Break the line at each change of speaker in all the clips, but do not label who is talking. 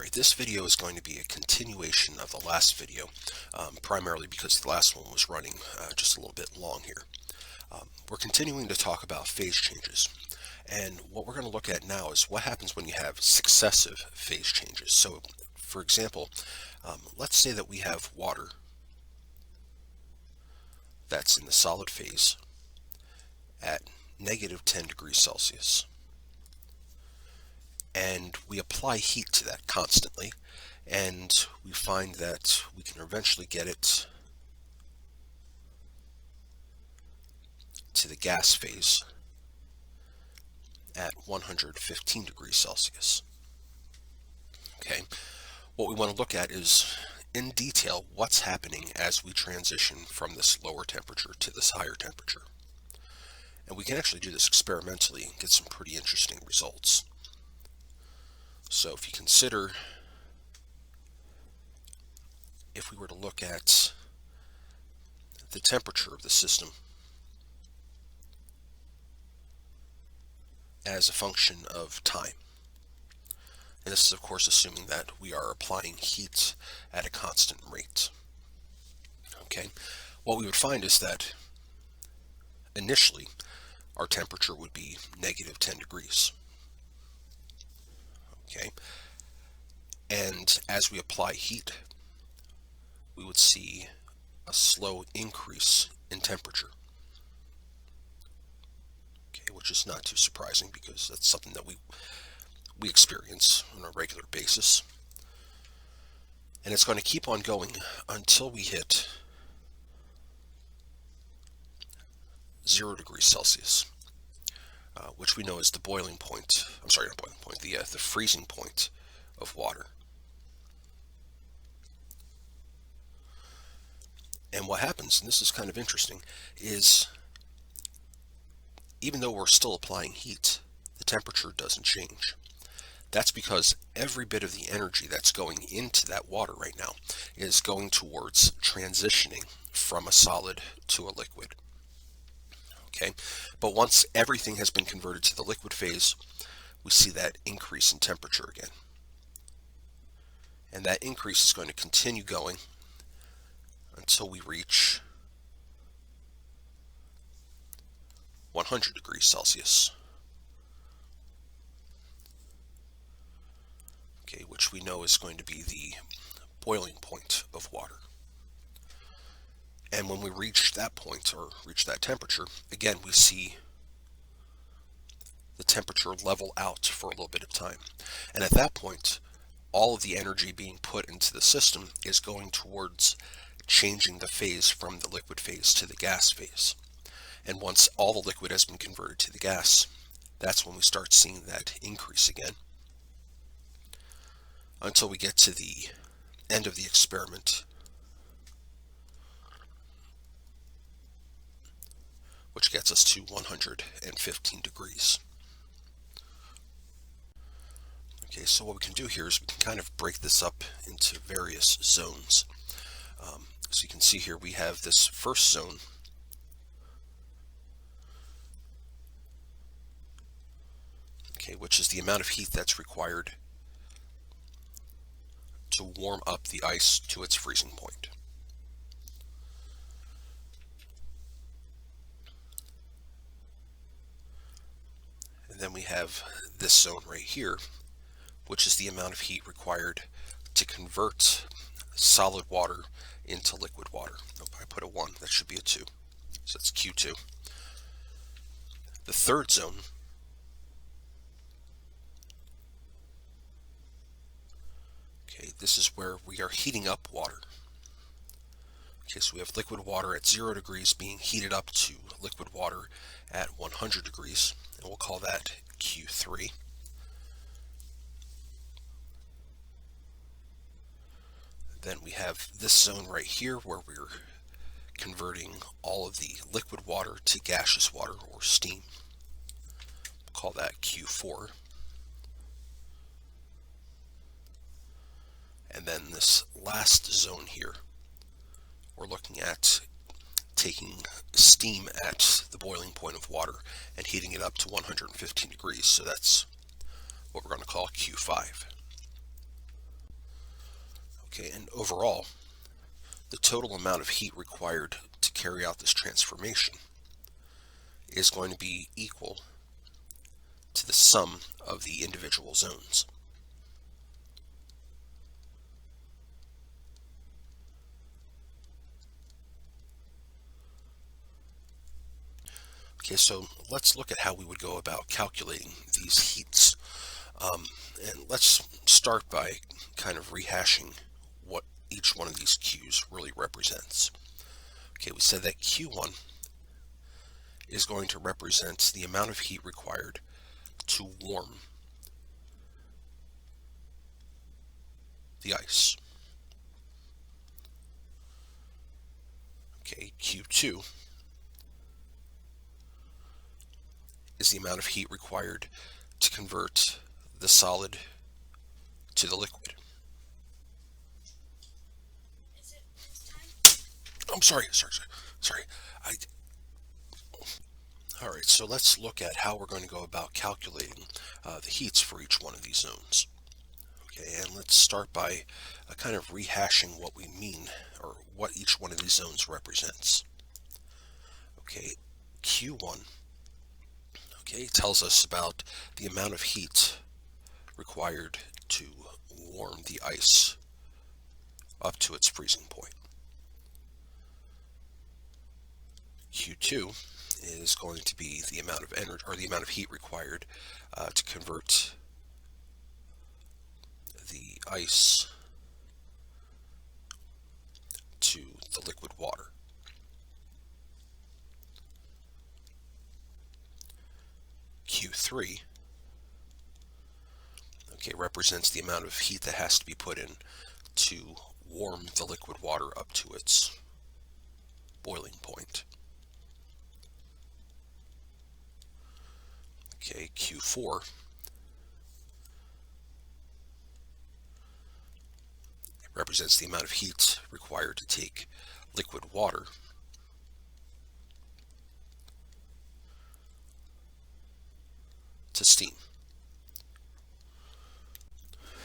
Alright, this video is going to be a continuation of the last video, primarily because the last one was running just a little bit long here. We're continuing to talk about phase changes, and what we're going to look at now is what happens when you have successive phase changes. So, for example, let's say that we have water that's in the solid phase at negative 10 degrees Celsius. And we apply heat to that constantly, and we find that we can eventually get it to the gas phase at 115 degrees Celsius. Okay, what we want to look at is in detail what's happening as we transition from this lower temperature to this higher temperature. And we can actually do this experimentally and get some pretty interesting results. So if you consider, if we were to look at the temperature of the system as a function of time, and this is of course assuming that we are applying heat at a constant rate. Okay, what we would find is that initially our temperature would be negative 10 degrees. Okay, and as we apply heat, we would see a slow increase in temperature. Okay, which is not too surprising because that's something that we experience on a regular basis. And it's going to keep on going until we hit 0 degrees Celsius. Which we know is the boiling point, I'm sorry, not boiling point, the freezing point of water. And what happens, and this is kind of interesting, is even though we're still applying heat, the temperature doesn't change. That's because every bit of the energy that's going into that water right now is going towards transitioning from a solid to a liquid. Okay, but once everything has been converted to the liquid phase, we see that increase in temperature again. And that increase is going to continue going until we reach 100 degrees Celsius. Okay, which we know is going to be the boiling point of water. And when we reach that point, or reach that temperature, again we see the temperature level out for a little bit of time. And at that point, all of the energy being put into the system is going towards changing the phase from the liquid phase to the gas phase. And once all the liquid has been converted to the gas, that's when we start seeing that increase again, until we get to the end of the experiment, which gets us to 115 degrees. Okay, so what we can do here is we can kind of break this up into various zones. So you can see here we have this first zone, okay, which is the amount of heat that's required to warm up the ice to its freezing point. And then we have this zone right here, which is the amount of heat required to convert solid water into liquid water. Nope, I put a 1, that should be a 2. So that's Q2. The third zone this is where we are heating up water. Okay, so we have liquid water at 0 degrees being heated up to liquid water at 100 degrees, and we'll call that Q3. Then we have this zone right here where we're converting all of the liquid water to gaseous water or steam. We'll call that Q4. And then this last zone here, we're looking at taking steam at the boiling point of water and heating it up to 115 degrees. So that's what we're going to call Q5. Okay, and overall, the total amount of heat required to carry out this transformation is going to be equal to the sum of the individual zones. Okay, so let's look at how we would go about calculating these heats. And let's start by kind of rehashing what each one of these Q's really represents. Okay, we said that Q1 is going to represent the amount of heat required to warm the ice. Okay, Q2 is the amount of heat required to convert the solid to the liquid. I'm sorry. All right, so let's look at how we're going to go about calculating the heats for each one of these zones. Okay, and let's start by kind of rehashing what we mean, or what each one of these zones represents. Okay, Q1, okay, tells us about the amount of heat required to warm the ice up to its freezing point. Q2 is going to be the amount of energy, or the amount of heat required to convert the ice to the liquid water. Q3, okay, represents the amount of heat that has to be put in to warm the liquid water up to its boiling point. Okay, Q4 represents the amount of heat required to take liquid water to steam.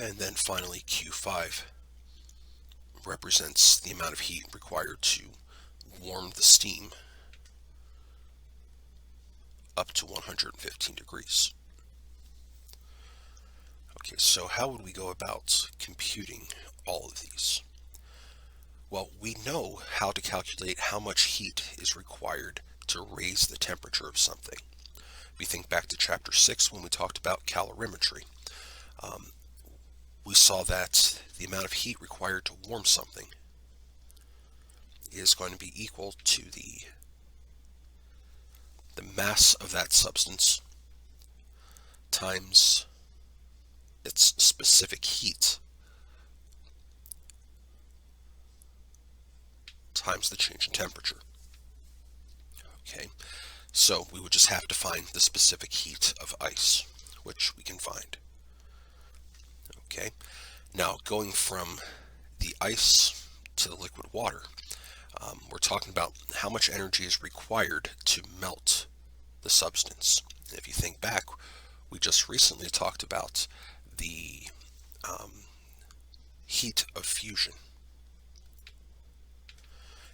And then finally, Q5 represents the amount of heat required to warm the steam up to 115 degrees. Okay, so how would we go about computing all of these? Well, we know how to calculate how much heat is required to raise the temperature of something. We think back to chapter 6 when we talked about calorimetry. We saw that the amount of heat required to warm something is going to be equal to the mass of that substance times its specific heat times the change in temperature. Okay, so we would just have to find the specific heat of ice, which we can find. Okay, now going from the ice to the liquid water, we're talking about how much energy is required to melt the substance. And if you think back, we just recently talked about the heat of fusion.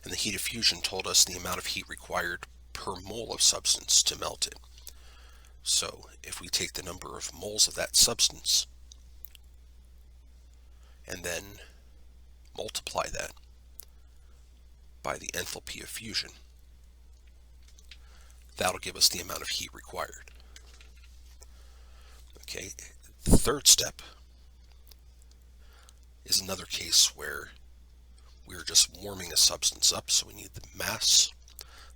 And the heat of fusion told us the amount of heat required per mole of substance to melt it. So if we take the number of moles of that substance and then multiply that by the enthalpy of fusion, that'll give us the amount of heat required. Okay, the third step is another case where we're just warming a substance up, so we need the mass,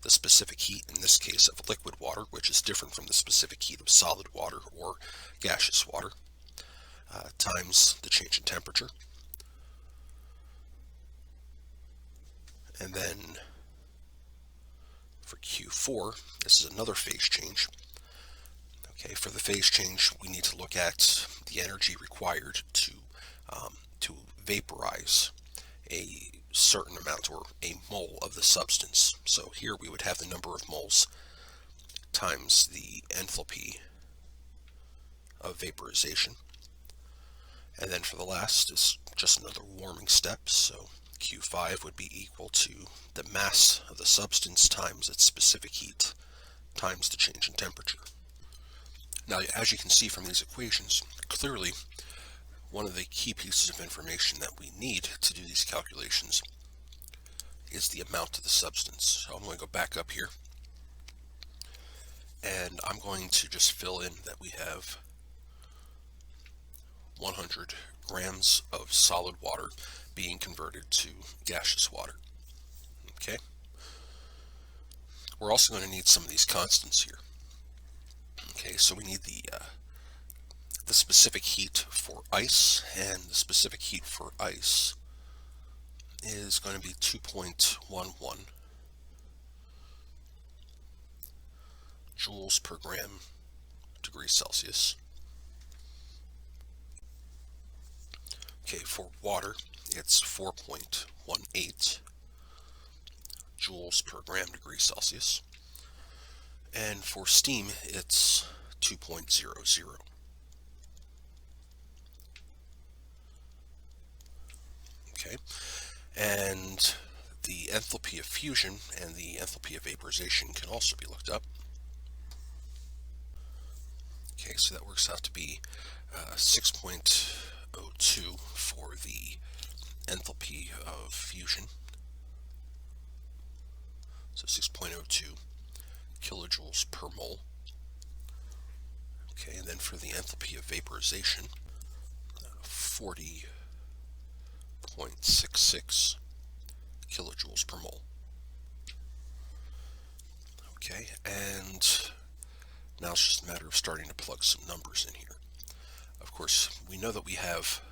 the specific heat, in this case of liquid water, which is different from the specific heat of solid water or gaseous water, times the change in temperature. And then for Q4, this is another phase change. Okay, for the phase change, we need to look at the energy required to vaporize a certain amount, or a mole of the substance. So here we would have the number of moles times the enthalpy of vaporization. And then for the last is just another warming step. So Q5 would be equal to the mass of the substance times its specific heat times the change in temperature. Now, as you can see from these equations, clearly one of the key pieces of information that we need to do these calculations is the amount of the substance. So I'm going to go back up here, and I'm going to just fill in that we have 100 grams of solid water being converted to gaseous water. Okay. We're also going to need some of these constants here. Okay, so we need the specific heat for ice, and the specific heat for ice is going to be 2.11 joules per gram degrees Celsius. Okay, for water, it's 4.18 joules per gram degrees Celsius. And for steam, it's 2.00. Okay, and the enthalpy of fusion and the enthalpy of vaporization can also be looked up. Okay, so that works out to be 6.02 for the enthalpy of fusion. So 6.02 kilojoules per mole. Okay, and then for the enthalpy of vaporization, 40.66 kilojoules per mole. Okay, and now it's just a matter of starting to plug some numbers in here. Of course, we know that we have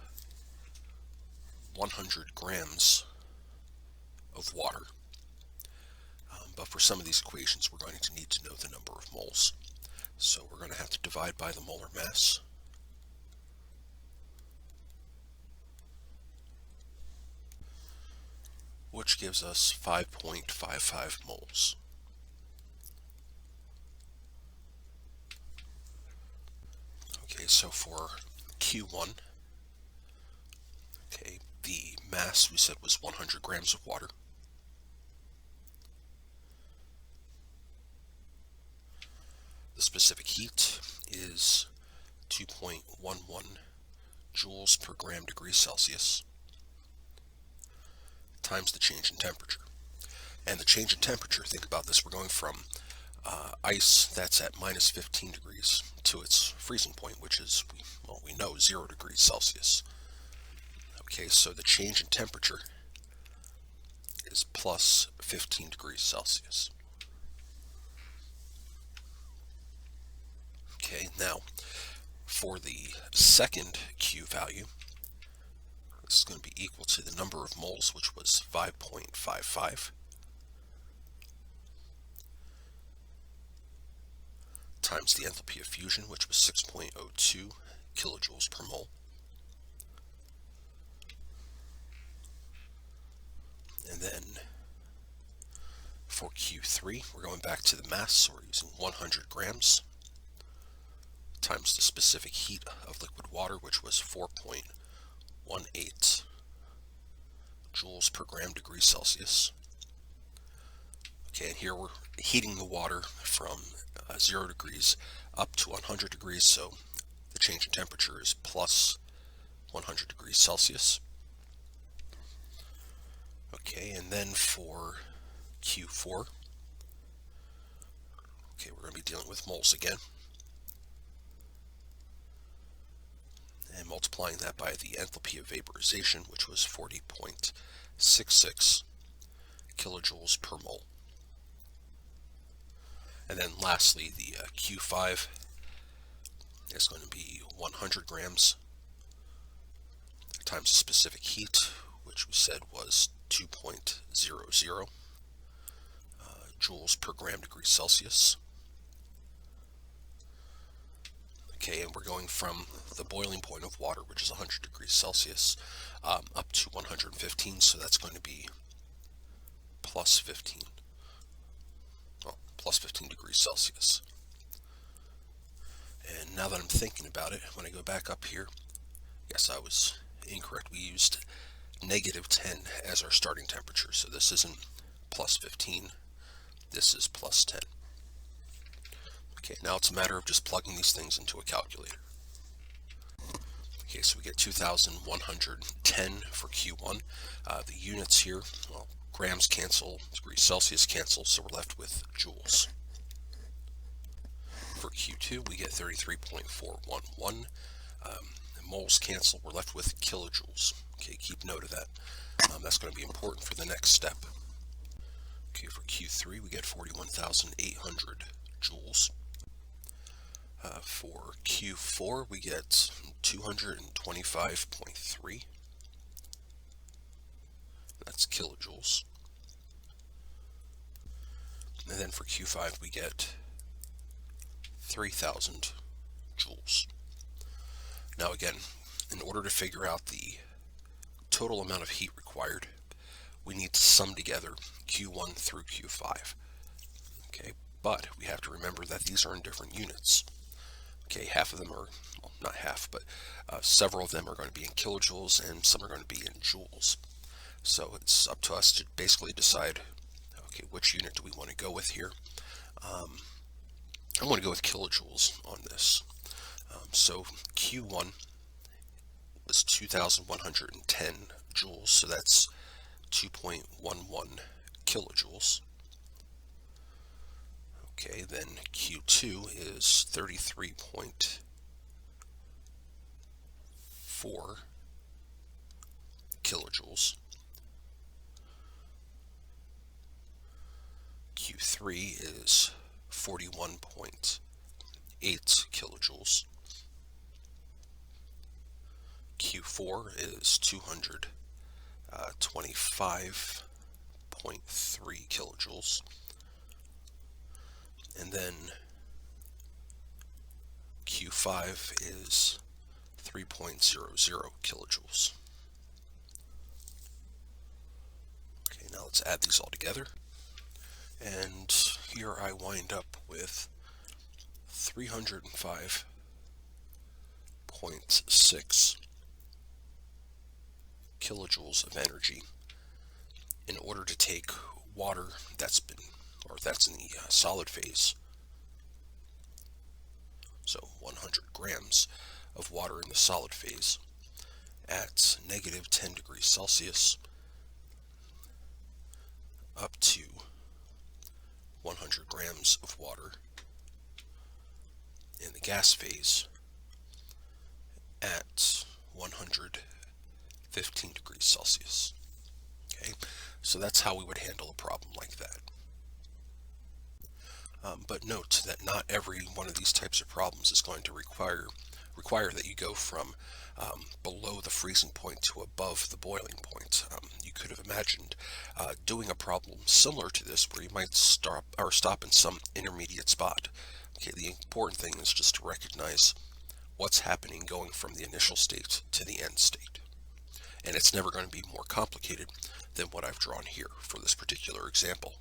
100 grams of water, but for some of these equations we're going to need to know the number of moles. So we're going to have to divide by the molar mass. Which gives us 5.55 moles. Okay, so for Q1, okay, the mass we said was 100 grams of water. The specific heat is 2.11 joules per gram degrees Celsius times the change in temperature. And the change in temperature, think about this, we're going from ice that's at minus 15 degrees to its freezing point, which is, well, we know 0 degrees Celsius. Okay, so the change in temperature is plus 15 degrees Celsius. Okay, now for the second Q value, this is going to be equal to the number of moles, which was 5.55, times the enthalpy of fusion, which was 6.02 kilojoules per mole. And then for Q3, we're going back to the mass, so we're using 100 grams times the specific heat of liquid water, which was 4.18 joules per gram degrees Celsius. Okay, and here we're heating the water from 0 degrees up to 100 degrees, so the change in temperature is plus 100 degrees Celsius. Okay, and then for Q4, okay, we're going to be dealing with moles again, and multiplying that by the enthalpy of vaporization, which was 40.66 kilojoules per mole. And then lastly, the Q5 is going to be 100 grams times the specific heat, which we said was 2.00 joules per gram degrees Celsius. Okay, and we're going from the boiling point of water, which is 100 degrees Celsius, up to 115, so that's going to be plus 15. Well, plus 15 degrees Celsius. And now that I'm thinking about it, when I go back up here, Yes, I was incorrect. We used -10 as our starting temperature. So this isn't plus 15, this is plus 10. Okay, now it's a matter of just plugging these things into a calculator. Okay, so we get 2,110 for Q1. The units here, well, grams cancel, degrees Celsius cancel, so we're left with joules. For Q2, we get 33.411. Moles cancel, we're left with kilojoules. Okay, keep note of that. That's going to be important for the next step. Okay, for Q3, we get 41,800 joules. For Q4, we get 225.3. That's kilojoules. And then for Q5, we get 3,000 joules. Now again, in order to figure out the total amount of heat required, we need to sum together Q1 through Q5. Okay, but we have to remember that these are in different units. Okay, half of them are, well, not half, but several of them are going to be in kilojoules and some are going to be in joules. So it's up to us to basically decide, okay, which unit do we want to go with here. I want to go with kilojoules on this. So Q1 was 2,110 joules, so that's 2.11 kilojoules. Okay, then Q2 is 33.4 kilojoules. Q3 is 41.8 kilojoules. Q4 is 225.3 kilojoules. And then Q5 is 3.00 kilojoules. Okay, now let's add these all together. And here I wind up with 305.6 kilojoules of energy in order to take water that's in the solid phase, so 100 grams of water in the solid phase at -10 degrees Celsius up to 100 grams of water in the gas phase at 115 degrees Celsius. Okay, so that's how we would handle a problem like that. But note that not every one of these types of problems is going to require that you go from below the freezing point to above the boiling point. You could have imagined doing a problem similar to this where you might stop in some intermediate spot. Okay, the important thing is just to recognize what's happening going from the initial state to the end state. And it's never going to be more complicated than what I've drawn here for this particular example.